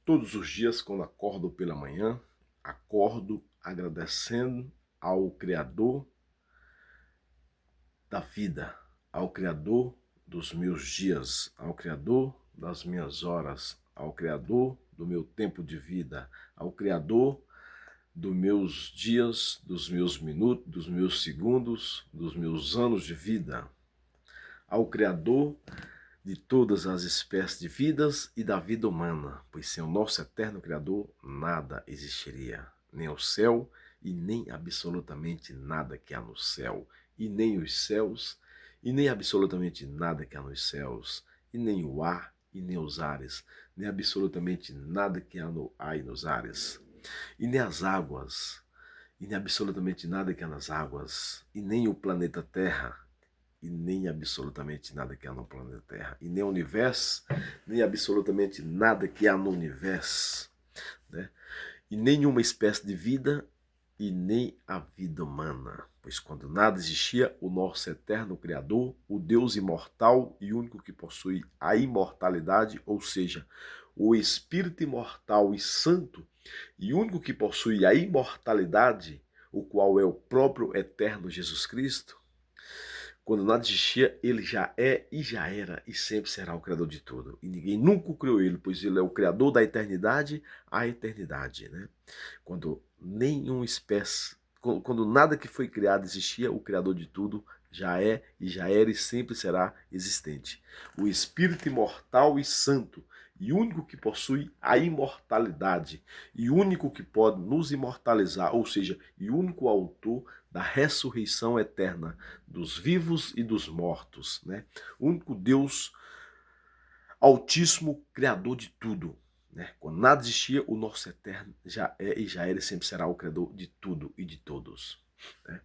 Todos os dias, quando acordo pela manhã, acordo agradecendo ao Criador da vida, ao Criador dos meus dias, ao Criador das minhas horas, ao Criador do meu tempo de vida, ao Criador dos meus dias, dos meus minutos, dos meus segundos, dos meus anos de vida, ao Criador de todas as espécies de vidas e da vida humana, pois sem o nosso eterno Criador nada existiria, nem o céu e nem absolutamente nada que há no céu, e nem os céus e nem absolutamente nada que há nos céus, e nem o ar e nem os ares, nem absolutamente nada que há no ar e nos ares, e nem as águas, e nem absolutamente nada que há nas águas, e nem o planeta Terra, e nem absolutamente nada que há no planeta Terra, e nem o universo, nem absolutamente nada que há no universo, né? E nenhuma espécie de vida, e nem a vida humana, pois quando nada existia, o nosso eterno Criador, o Deus imortal e único que possui a imortalidade, ou seja, o Espírito imortal e santo, e único que possui a imortalidade, o qual é o próprio eterno Jesus Cristo, quando nada existia, ele já é e já era e sempre será o Criador de tudo. E ninguém nunca o criou ele, pois ele é o Criador da eternidade à eternidade, né? Quando nenhuma espécie, quando nada que foi criado existia, o Criador de tudo já é e já era e sempre será existente. O Espírito imortal e santo, e único que possui a imortalidade, e único que pode nos imortalizar, ou seja, e único autor da ressurreição eterna dos vivos e dos mortos, né? O único Deus Altíssimo, Criador de tudo, né? Quando nada existia, o nosso eterno já é e já era e sempre será o Criador de tudo e de todos, né?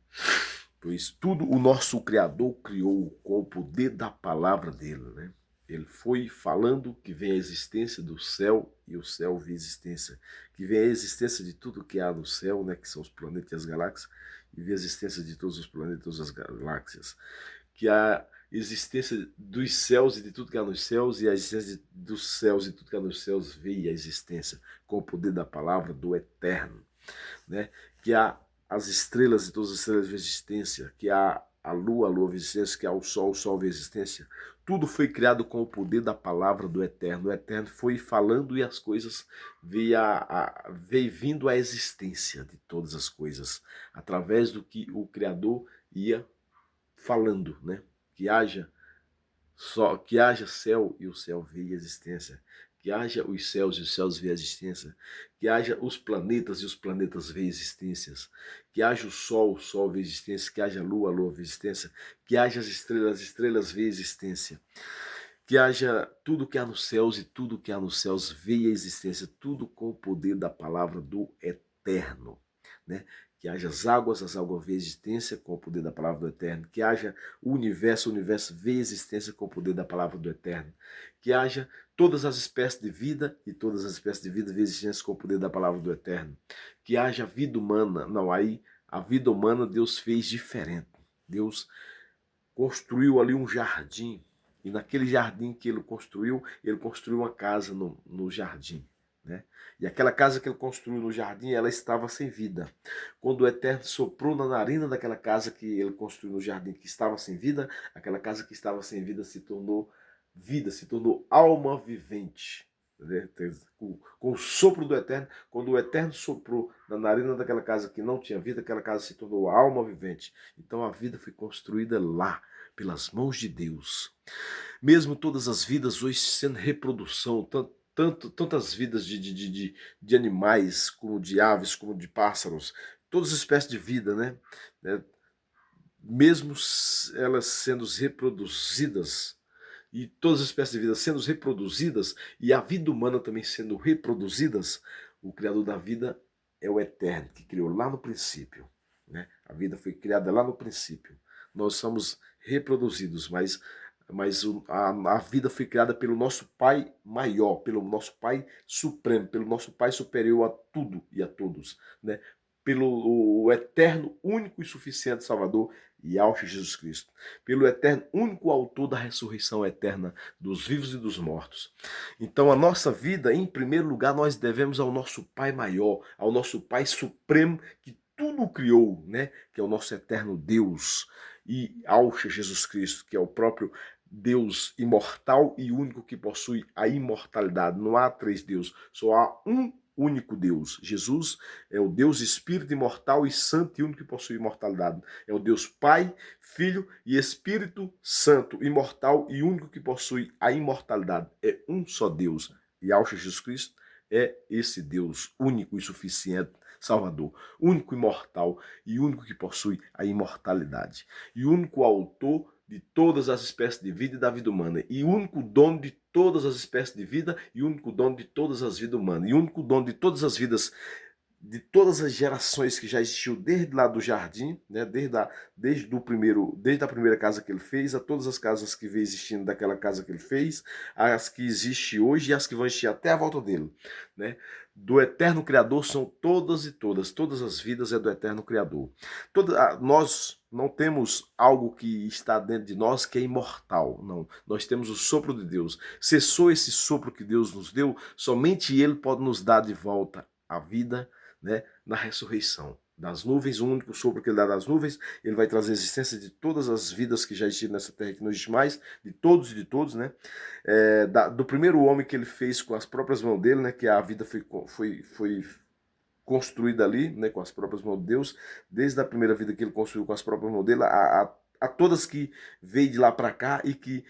Pois tudo o nosso Criador criou com o poder da palavra dele, né? Ele foi falando que vem a existência do céu e o céu vem a existência, que vem a existência de tudo que há no céu, né? Que são os planetas e as galáxias, e vem a existência de todos os planetas e todas as galáxias, que a existência dos céus e de tudo que há nos céus, e a existência dos céus e tudo que há nos céus veio a existência com o poder da palavra do eterno, né? Que há as estrelas e todas as estrelas de existência, que há a lua vê existência, que há o sol vê existência. Tudo foi criado com o poder da palavra do eterno. O eterno foi falando e as coisas veio vindo à existência de todas as coisas, através do que o Criador ia falando, né? Que haja céu e o céu veio a existência, que haja os céus e os céus veio a existência, que haja os planetas e os planetas veio a existência, que haja o sol veio a existência, que haja a lua veio a existência, que haja as estrelas veio a existência, que haja tudo que há nos céus e tudo que há nos céus veio a existência, tudo com o poder da palavra do eterno, né? Que haja as águas veio a existência com o poder da palavra do eterno, que haja o universo veio a existência com o poder da palavra do eterno, que haja todas as espécies de vida e todas as espécies de vida veio a existência com o poder da palavra do eterno, que haja vida humana, não, aí a vida humana Deus fez diferente, Deus construiu ali um jardim, e naquele jardim que ele construiu uma casa no jardim, né? E aquela casa que ele construiu no jardim, ela estava sem vida. Quando o Eterno soprou na narina daquela casa que ele construiu no jardim, que estava sem vida, aquela casa que estava sem vida, se tornou alma vivente. Né? Com o sopro do Eterno, quando o Eterno soprou na narina daquela casa que não tinha vida, aquela casa se tornou alma vivente. Então a vida foi construída lá, pelas mãos de Deus. Mesmo todas as vidas hoje sendo reprodução, tantas vidas de animais, como de aves, como de pássaros, todas as espécies de vida, né? Mesmo elas sendo reproduzidas, e todas as espécies de vida sendo reproduzidas, e a vida humana também sendo reproduzidas, o Criador da vida é o Eterno, que criou lá no princípio, né? A vida foi criada lá no princípio. Nós somos reproduzidos, mas a vida foi criada pelo nosso Pai maior, pelo nosso Pai supremo, pelo nosso Pai superior a tudo e a todos, né? Pelo o eterno, único e suficiente Salvador, Yahshua Jesus Cristo, pelo eterno, único autor da ressurreição eterna dos vivos e dos mortos. Então a nossa vida, em primeiro lugar, nós devemos ao nosso Pai maior, ao nosso Pai supremo, que tudo criou, né? Que é o nosso eterno Deus, e Yahshua Jesus Cristo, que é o próprio Deus imortal e único que possui a imortalidade. Não há três deuses, só há um único Deus. Jesus é o Deus Espírito imortal e santo e único que possui imortalidade. É o Deus Pai, Filho e Espírito Santo, imortal e único que possui a imortalidade. É um só Deus. E Yahshua Jesus Cristo é esse Deus único e suficiente, Salvador, único imortal e único que possui a imortalidade. E único autor de todas as espécies de vida e da vida humana. E único dono de todas as espécies de vida e único dono de todas as vidas humanas. E único dono de todas as vidas, de todas as gerações que já existiu desde lá do jardim, né, desde a primeira casa que ele fez, a todas as casas que veio existindo daquela casa que ele fez, as que existem hoje e as que vão existir até a volta dele, né? Do eterno Criador são todas e todas as vidas é do eterno Criador. Nós não temos algo que está dentro de nós que é imortal, não. Nós temos o sopro de Deus. Cessou esse sopro que Deus nos deu, somente Ele pode nos dar de volta a vida, né, na ressurreição. Das nuvens, o único sopro que ele dá das nuvens, ele vai trazer a existência de todas as vidas que já existiram nessa terra, que não existe mais, de todos e de todos, né? Do primeiro homem que ele fez com as próprias mãos dele, né? Que a vida foi construída ali, né? Com as próprias mãos de Deus, desde a primeira vida que ele construiu com as próprias mãos dele, a todas que veio de lá para cá e que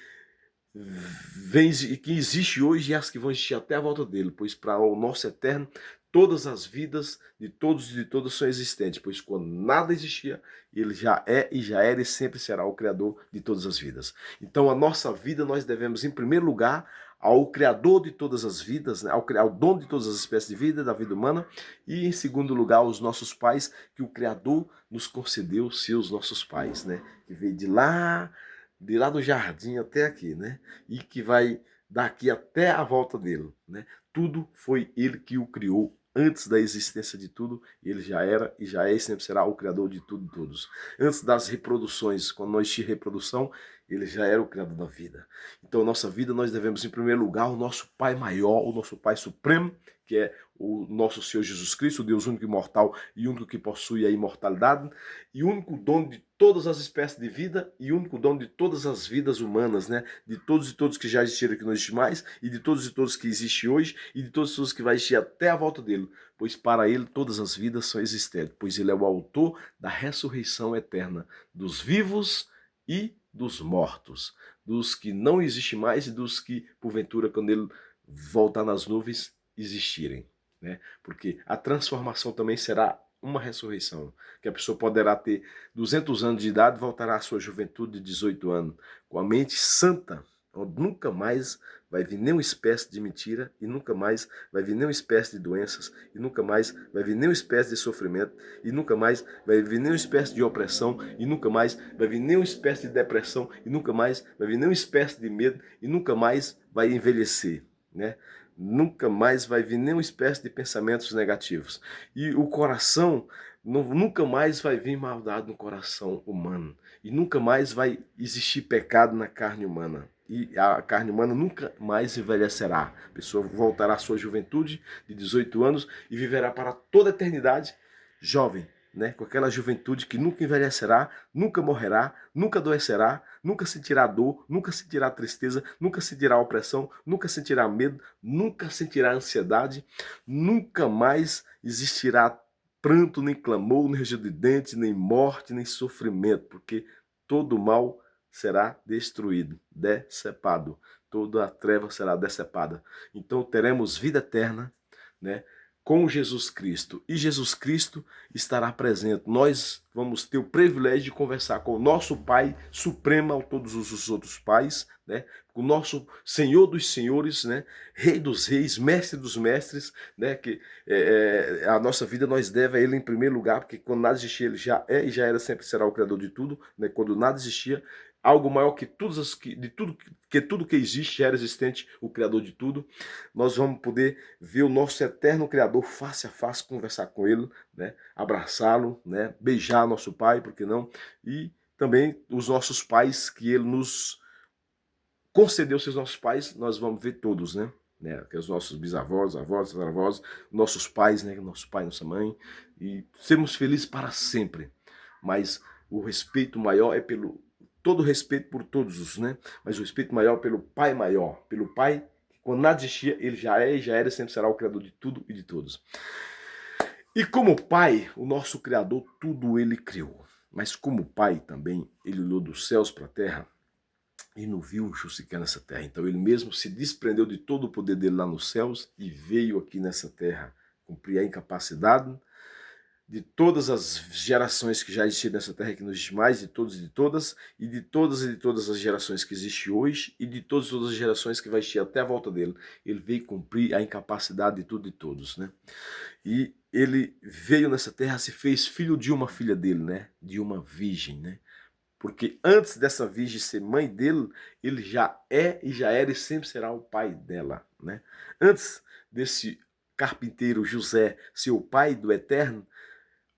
existe hoje e as que vão existir até a volta dele, pois para o nosso eterno todas as vidas de todos e de todas são existentes, pois quando nada existia, ele já é e já era e sempre será o Criador de todas as vidas. Então a nossa vida nós devemos em primeiro lugar ao Criador de todas as vidas, né? ao dono de todas as espécies de vida, da vida humana, e em segundo lugar aos nossos pais, que o Criador nos concedeu ser os nossos pais, né? Que veio de lá do jardim até aqui, né? E que vai daqui até a volta dele, né? Tudo foi ele que o criou antes da existência de tudo, ele já era e já é e sempre será o Criador de tudo e todos. Antes das reproduções, quando não existia reprodução, ele já era o Criador da vida. Então, nossa vida, nós devemos, em primeiro lugar, o nosso Pai maior, o nosso Pai supremo, que é o nosso Senhor Jesus Cristo, o Deus único e imortal e único que possui a imortalidade, e único dono de todas as espécies de vida e único dono de todas as vidas humanas, né? De todos e todos que já existiram que não existe mais, e de todos e todos que existem hoje, e de todos e todos que vai existir até a volta dele, pois para ele todas as vidas são existentes, pois ele é o autor da ressurreição eterna dos vivos e dos mortos, dos que não existem mais e dos que, porventura, quando ele voltar nas nuvens, existirem, né? Porque a transformação também será uma ressurreição, que a pessoa poderá ter 200 anos de idade e voltará à sua juventude de 18 anos, com a mente santa, onde nunca mais vai vir nenhuma espécie de mentira, e nunca mais vai vir nenhuma espécie de doenças, e nunca mais vai vir nenhuma espécie de sofrimento, e nunca mais vai vir nenhuma espécie de opressão, e nunca mais vai vir nenhuma espécie de depressão, e nunca mais vai vir nenhuma espécie de medo, e nunca mais vai envelhecer, né? Nunca mais vai vir nenhuma espécie de pensamentos negativos. E o coração, nunca mais vai vir maldade no coração humano. E nunca mais vai existir pecado na carne humana. E a carne humana nunca mais envelhecerá. A pessoa voltará à sua juventude de 18 anos e viverá para toda a eternidade jovem, né? Com aquela juventude que nunca envelhecerá, nunca morrerá, nunca adoecerá, nunca sentirá dor, nunca sentirá tristeza, nunca sentirá opressão, nunca sentirá medo, nunca sentirá ansiedade, nunca mais existirá pranto, nem clamor, nem ranger de dentes, nem morte, nem sofrimento, porque todo o mal será destruído, decepado, toda a treva será decepada. Então teremos vida eterna, né? Com Jesus Cristo, e Jesus Cristo estará presente. Nós vamos ter o privilégio de conversar com o nosso Pai supremo a todos os outros pais, né? Com o nosso Senhor dos Senhores, né? Rei dos Reis, Mestre dos Mestres, né? Que a nossa vida nós deve a Ele em primeiro lugar, porque quando nada existia Ele já é e já era, sempre será o Criador de tudo, né? Quando nada existia, algo maior que tudo que existe já era existente, o Criador de tudo. Nós vamos poder ver o nosso eterno Criador face a face, conversar com Ele, né? Abraçá-lo, né? Beijar nosso Pai, por que não? E também os nossos pais, que ele nos concedeu, seus nossos pais, nós vamos ver todos, né? Que os nossos bisavós, avós, avós, nossos pais, né? Nosso pai, nossa mãe, e sermos felizes para sempre. Mas o respeito maior é pelo todo o respeito por todos os, né? Mas o respeito maior pelo pai maior, pelo pai que quando nada existia, ele já é e já era e sempre será o criador de tudo e de todos. E como pai, o nosso criador, tudo ele criou. Mas como pai também, ele olhou dos céus para a terra e não viu um justo sequer nessa terra. Então ele mesmo se desprendeu de todo o poder dele lá nos céus e veio aqui nessa terra cumprir a incapacidade de todas as gerações que já existiram nessa terra, que não existe mais, de todos e de todas as gerações que existem hoje, e de todas as gerações que vai existir até a volta dele. Ele veio cumprir a incapacidade de tudo e de todos, né? E ele veio nessa terra, se fez filho de uma filha dele, né? De uma virgem, né? Porque antes dessa virgem ser mãe dele, ele já é e já era e sempre será o pai dela, né? Antes desse carpinteiro José ser o pai do Eterno,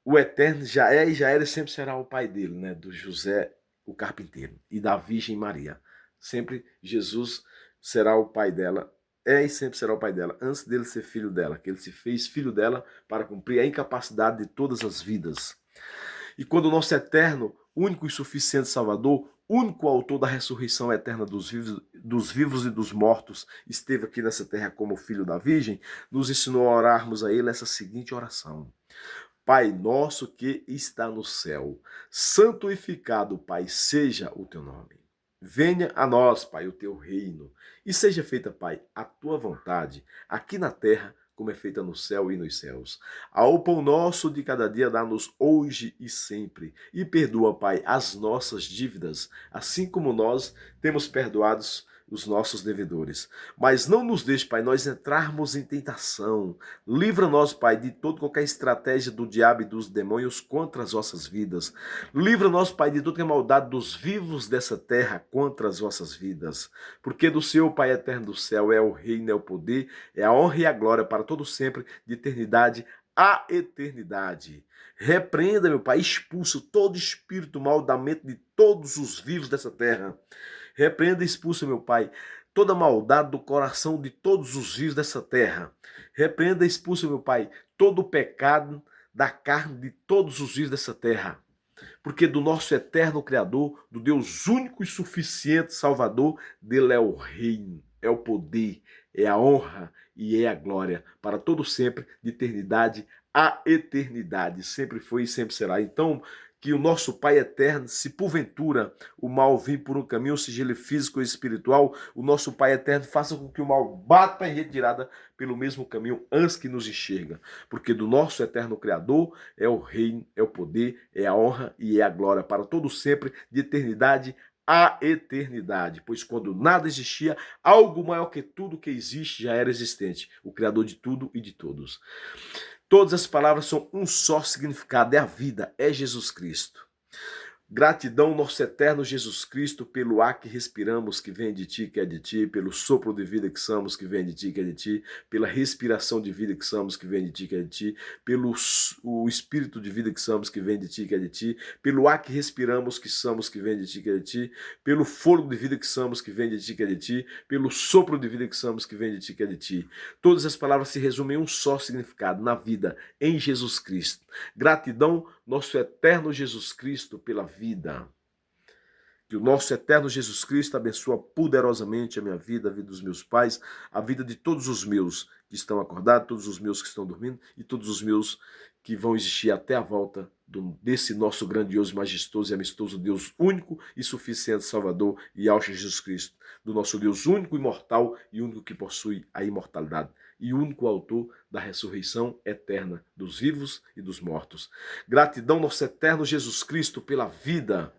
o Eterno já é e já era e sempre será o pai dele, né? Do José, o carpinteiro, e da Virgem Maria. Sempre Jesus será o pai dela, é e sempre será o pai dela, antes dele ser filho dela, que ele se fez filho dela para cumprir a incapacidade de todas as vidas. E quando o nosso eterno, único e suficiente Salvador, único autor da ressurreição eterna dos vivos e dos mortos, esteve aqui nessa terra como filho da Virgem, nos ensinou a orarmos a ele essa seguinte oração: Pai nosso que está no céu, santificado, Pai, seja o teu nome. Venha a nós, Pai, o teu reino, e seja feita, Pai, a tua vontade, aqui na terra, como é feita no céu e nos céus. Ao pão nosso de cada dia dá-nos hoje e sempre, e perdoa, Pai, as nossas dívidas, assim como nós temos perdoados os nossos devedores. Mas não nos deixe, Pai, nós entrarmos em tentação. Livra-nos, Pai, de toda qualquer estratégia do diabo e dos demônios contra as vossas vidas. Livra-nos, Pai, de toda a maldade dos vivos dessa terra contra as vossas vidas. Porque do Senhor, Pai eterno do céu, é o reino, é o poder, é a honra e a glória para todo sempre, de eternidade a eternidade. Repreenda, meu Pai, expulsa todo espírito mal da mente de todos os vivos dessa terra. Repreenda e expulsa, meu Pai, toda maldade do coração de todos os vivos dessa terra. Repreenda e expulsa, meu Pai, todo o pecado da carne de todos os vivos dessa terra. Porque do nosso eterno Criador, do Deus único e suficiente Salvador, dele é o reino, é o poder, é a honra e é a glória para todo sempre, de eternidade a eternidade. Sempre foi e sempre será. Então, que o nosso Pai eterno, se porventura o mal vir por um caminho, seja ele físico ou espiritual, o nosso Pai eterno faça com que o mal bata em retirada pelo mesmo caminho antes que nos enxerga. Porque do nosso eterno Criador é o reino, é o poder, é a honra e é a glória para todo sempre, de eternidade a eternidade. Pois quando nada existia, algo maior que tudo que existe já era existente, o Criador de tudo e de todos. Todas as palavras são um só significado, é a vida, é Jesus Cristo. Gratidão, nosso eterno Jesus Cristo, pelo ar que respiramos, que vem de ti, que é de ti, pelo sopro de vida que somos, que vem de ti, que é de ti, pela respiração de vida que somos, que vem de ti, que é de ti, pelo o espírito de vida que somos, que vem de ti, que é de ti, pelo ar que respiramos, que somos, que vem de ti, que é de ti, pelo fôlego de vida que somos, que vem de ti, que é de ti, pelo sopro de vida que somos, que vem de ti, que é de ti. Todas as palavras se resumem em um só significado, na vida, em Jesus Cristo. Gratidão, nosso eterno Jesus Cristo, pela vida. Que o nosso eterno Jesus Cristo abençoe poderosamente a minha vida, a vida dos meus pais, a vida de todos os meus que estão acordados, todos os meus que estão dormindo e todos os meus que vão existir até a volta desse nosso grandioso, majestoso e amistoso Deus único e suficiente Salvador e auge Jesus Cristo. Do nosso Deus único, imortal e único que possui a imortalidade e único autor da ressurreição eterna dos vivos e dos mortos. Gratidão, nosso eterno Jesus Cristo, pela vida.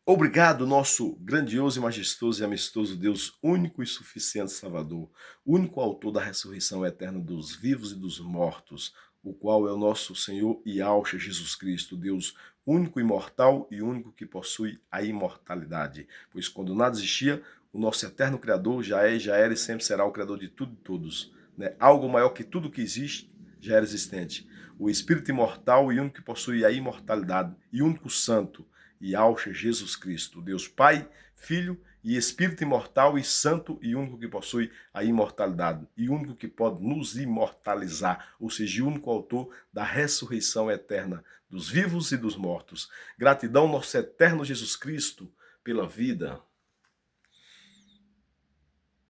Obrigado, nosso grandioso e majestoso e amistoso Deus, único e suficiente Salvador, único autor da ressurreição eterna dos vivos e dos mortos, o qual é o nosso Senhor e Alxa Jesus Cristo, Deus único, imortal e único que possui a imortalidade. Pois quando nada existia, o nosso eterno Criador já é, já era e sempre será o Criador de tudo e todos. Né? Algo maior que tudo que existe já era existente. O Espírito imortal e único que possui a imortalidade, e único santo, e Alxa Jesus Cristo, Deus Pai, Filho e Espírito imortal e santo e único que possui a imortalidade e único que pode nos imortalizar, ou seja, o único autor da ressurreição eterna dos vivos e dos mortos. Gratidão, nosso eterno Jesus Cristo, pela vida,